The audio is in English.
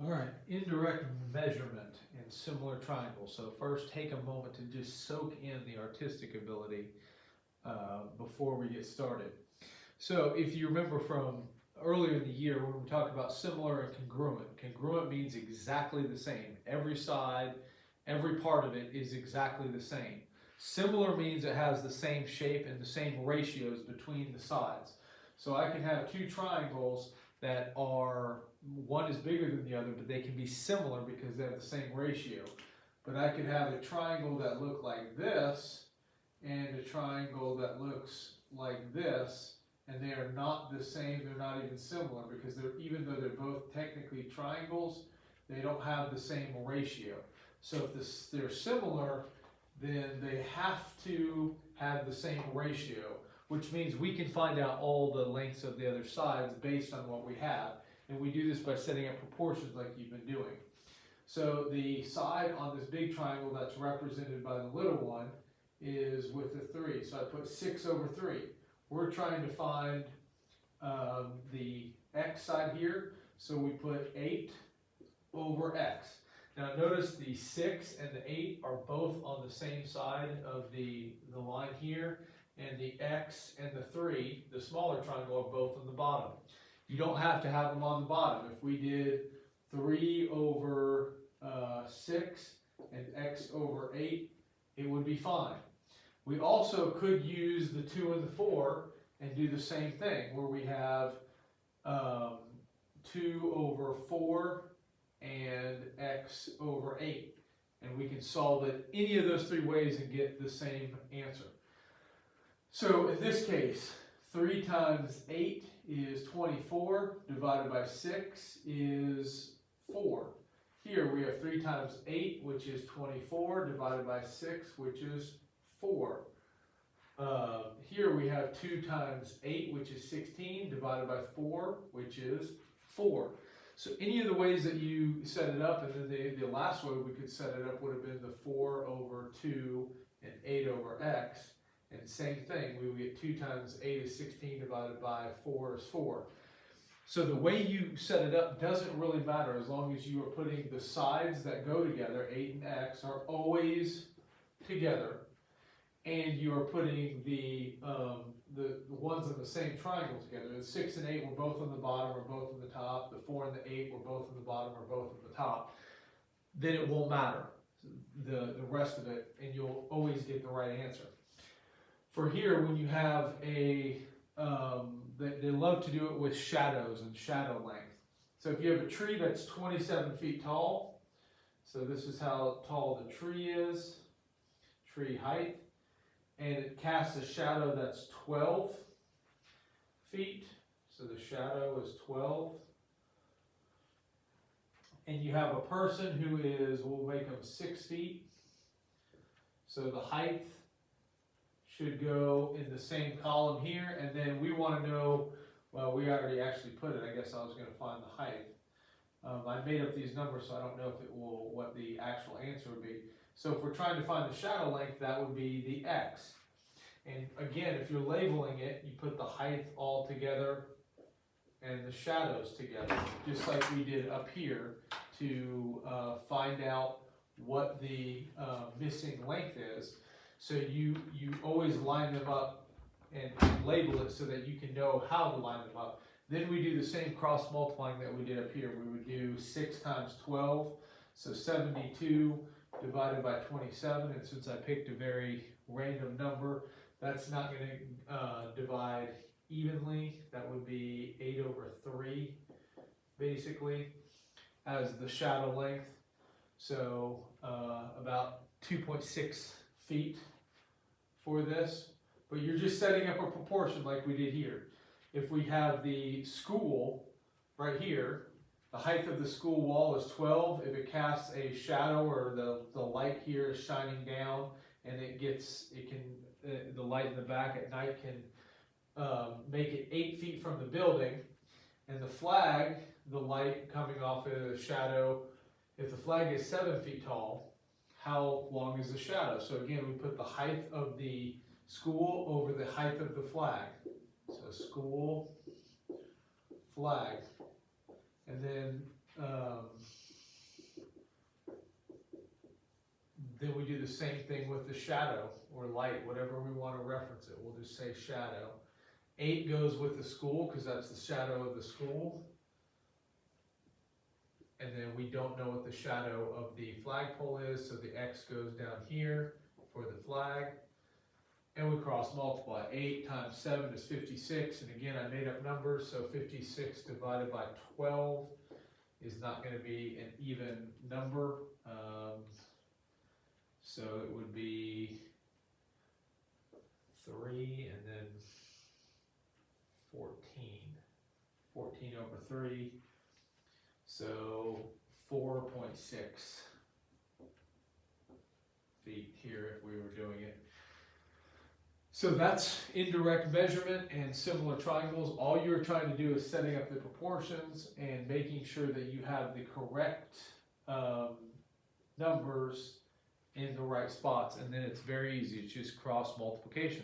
All right, indirect measurement in similar triangles. So first, take a moment to just soak in the artistic ability before we get started. So if you remember from earlier in the year when we talked about similar and congruent, congruent means exactly the same. Every side, every part of it is exactly the same. Similar means it has the same shape and the same ratios between the sides. So I can have two triangles that are, one is bigger than the other, but they can be similar because they have the same ratio. But I could have a triangle that look like this and a triangle that looks like this, and they are not the same, they're not even similar, because they're, even though they're both technically triangles, they don't have the same ratio. So if they're similar, then they have to have the same ratio, which means we can find out all the lengths of the other sides based on what we have. And we do this by setting up proportions like you've been doing. So the side on this big triangle that's represented by the little one is with the 3. So I put 6 over 3. We're trying to find the x side here, so we put 8 over x. Now notice the 6 and the 8 are both on the same side of the line here, and the x and the 3, the smaller triangle, are both on the bottom. You don't have to have them on the bottom. If we did 3 over 6 and x over 8, it would be fine. We also could use the 2 and the 4 and do the same thing, where we have 2 over 4 and x over 8. And we can solve it any of those 3 ways and get the same answer. So in this case, 3 times 8 is 24, divided by 6 is 4. Here we have 3 times 8, which is 24, divided by 6, which is 4. Here we have 2 times 8, which is 16, divided by 4, which is 4. So any of the ways that you set it up, and then the last way we could set it up would have been the 4 over 2 and 8 over x. And same thing, we would get 2 times 8 is 16, divided by 4 is 4. So the way you set it up doesn't really matter, as long as you are putting the sides that go together, 8 and x, are always together, and you are putting the ones in the same triangle together. The 6 and 8 were both on the bottom or both on the top. The 4 and the 8 were both on the bottom or both on the top. Then it won't matter, the rest of it, and you'll always get the right answer. For here, when you have a, they love to do it with shadows and shadow length. So if you have a tree that's 27 feet tall, so this is how tall the tree is, tree height, and it casts a shadow that's 12 feet, so the shadow is 12. And you have a person who is, we'll make them 6 feet, so the height should go in the same column here, and then we want to know, well, we already actually put it, I guess I was going to find the height. I made up these numbers, so I don't know if it will, what the actual answer would be. So if we're trying to find the shadow length, that would be the x. And again, if you're labeling it, you put the height all together and the shadows together, just like we did up here to find out what the missing length is. So you always line them up and label it so that you can know how to line them up. Then we do the same cross multiplying that we did up here. We would do 6 times 12, so 72 divided by 27. And since I picked a very random number, that's not going to divide evenly. That would be 8 over 3, basically, as the shadow length. So about 2.6 feet for this, but you're just setting up a proportion like we did here. If we have the school right here, the height of the school wall is 12. If it casts a shadow, or the light here is shining down, and the light in the back at night can make it 8 feet from the building, and the flag, the light coming off of the shadow, if the flag is 7 feet tall, how long is the shadow? So again, we put the height of the school over the height of the flag. So school, flag. And then Then we do the same thing with the shadow or light, whatever we want to reference it. We'll just say shadow. 8 goes with the school because that's the shadow of the school. And then we don't know what the shadow of the flagpole is, so the X goes down here for the flag. And we cross multiply. 8 times 7 is 56, and again I made up numbers, so 56 divided by 12 is not going to be an even number. So it would be 3 and then 14. 14 over 3. So 4.6 feet here if we were doing it. So that's indirect measurement and similar triangles. All you're trying to do is setting up the proportions and making sure that you have the correct numbers in the right spots, and then it's very easy. It's just cross multiplication.